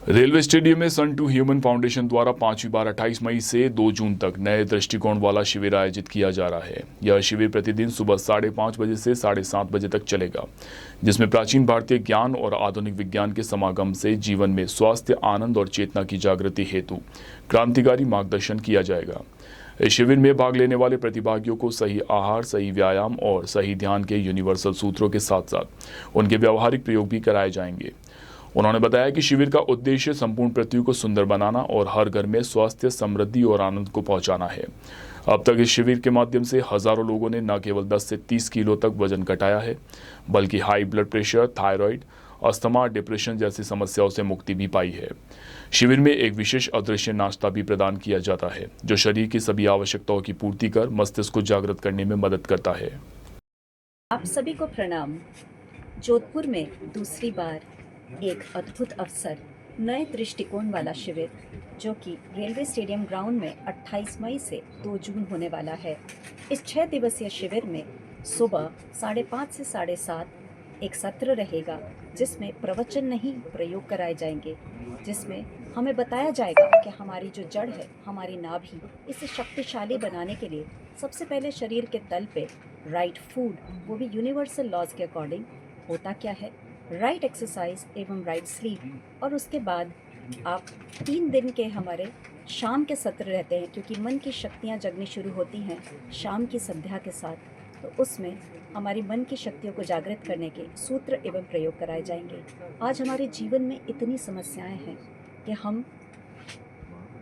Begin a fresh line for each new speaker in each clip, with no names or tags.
Railway stadium में सन to human foundation द्वारा 5वीं बार 28 मई से 2 जून तक नए दृष्टिकोण वाला शिविर आयोजित किया जा रहा है। यह शिविर प्रतिदिन सुबह 5:30 बजे से 7:30 बजे तक चलेगा, जिसमें प्राचीन भारतीय ज्ञान और आधुनिक विज्ञान के समागम से जीवन में स्वास्थ्य, आनंद और चेतना की जागृति हेतु क्रांतिकारी मार्गदर्शन किया जाएगा। इस शिविर में भाग लेने वाले प्रतिभागियों को सही आहार, सही व्यायाम और सही ध्यान के यूनिवर्सल सूत्रों के साथ साथ उनके व्यावहारिक प्रयोग भी कराए जाएंगे। उन्होंने बताया कि शिविर का उद्देश्य संपूर्ण पृथ्वी को सुंदर बनाना और हर घर में स्वास्थ्य, समृद्धि और आनंद को पहुंचाना है। अब तक इस शिविर के माध्यम से हजारों लोगों ने न केवल 10 से 30 किलो तक वजन घटाया है, बल्कि high blood pressure, thyroid, asthma, depression जैसी समस्याओं से मुक्ति भी पाई है। शिविर में एक विशेष अदृश्य नाश्ता भी प्रदान किया जाता है, जो शरीर की सभी आवश्यकताओं की पूर्ति कर मस्तिष्क को जागृत करने में मदद करता है।
आप सभी को प्रणाम। जोधपुर में दूसरी बार एक अद्भुत अवसर, नए दृष्टिकोण वाला शिविर, जो कि रेलवे स्टेडियम ग्राउंड में 28 मई से 2 जून होने वाला है। इस 6 दिवसीय शिविर में सुबह 5:30 से 7:30 एक सत्र रहेगा, जिसमें प्रवचन नहीं, प्रयोग कराए जाएंगे, जिसमें हमें बताया जाएगा कि हमारी जो जड़ है, हमारी नाभि, इसे शक्तिशाली बनाने के लिए सबसे पहले शरीर के तल पे राइट फूड, वो भी यूनिवर्सल लॉज के अकॉर्डिंग होता क्या है, राइट एक्सरसाइज एवं राइट स्लीप। और उसके बाद आप 3 दिन के हमारे शाम के सत्र रहते हैं, क्योंकि मन की शक्तियाँ जगनी शुरू होती हैं शाम की संध्या के साथ। तो उसमें हमारी मन की शक्तियों को जागृत करने के सूत्र एवं प्रयोग कराए जाएंगे। आज हमारे जीवन में इतनी समस्याएं हैं कि हम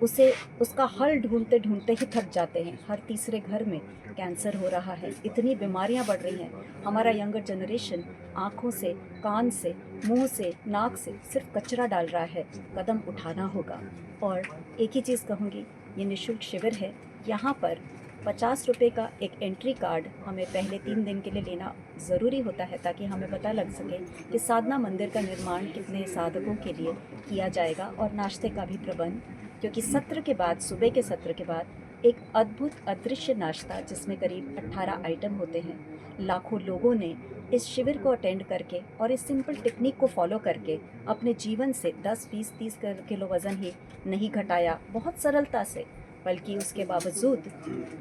उसका हल ढूंढते ढूंढते ही थक जाते हैं। हर तीसरे घर में कैंसर हो रहा है, इतनी बीमारियां बढ़ रही हैं। हमारा यंगर जनरेशन आँखों से, कान से, मुंह से, नाक से सिर्फ कचरा डाल रहा है। कदम उठाना होगा। और एक ही चीज़ कहूँगी, ये निःशुल्क शिविर है। यहाँ पर 50 रुपये का एक एंट्री कार्ड हमें पहले 3 दिन के लिए लेना ज़रूरी होता है, ताकि हमें पता लग सके कि साधना मंदिर का निर्माण कितने साधकों के लिए किया जाएगा, और नाश्ते का भी प्रबंध। क्योंकि सत्र के बाद, सुबह के सत्र के बाद एक अद्भुत अदृश्य नाश्ता, जिसमें करीब 18 आइटम होते हैं। लाखों लोगों ने इस शिविर को अटेंड करके और इस सिंपल टेक्निक को फॉलो करके अपने जीवन से 10, 20, 30 किलो वज़न ही नहीं घटाया, बहुत सरलता से, बल्कि उसके बावजूद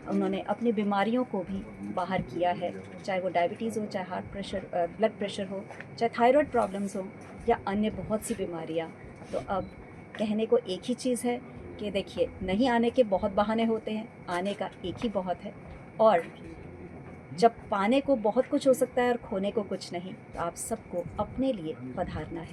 उन्होंने अपनी बीमारियों को भी बाहर किया है। चाहे वो डायबिटीज़ हो, चाहे हार्ट प्रेशर, ब्लड प्रेशर हो, चाहे थायराइड प्रॉब्लम्स हो, या अन्य बहुत सी बीमारियाँ। तो अब कहने को एक ही चीज़ है कि देखिए, नहीं आने के बहुत बहाने होते हैं, आने का एक ही बहुत है। और जब पाने को बहुत कुछ हो सकता है और खोने को कुछ नहीं, तो आप सबको अपने लिए पधारना है।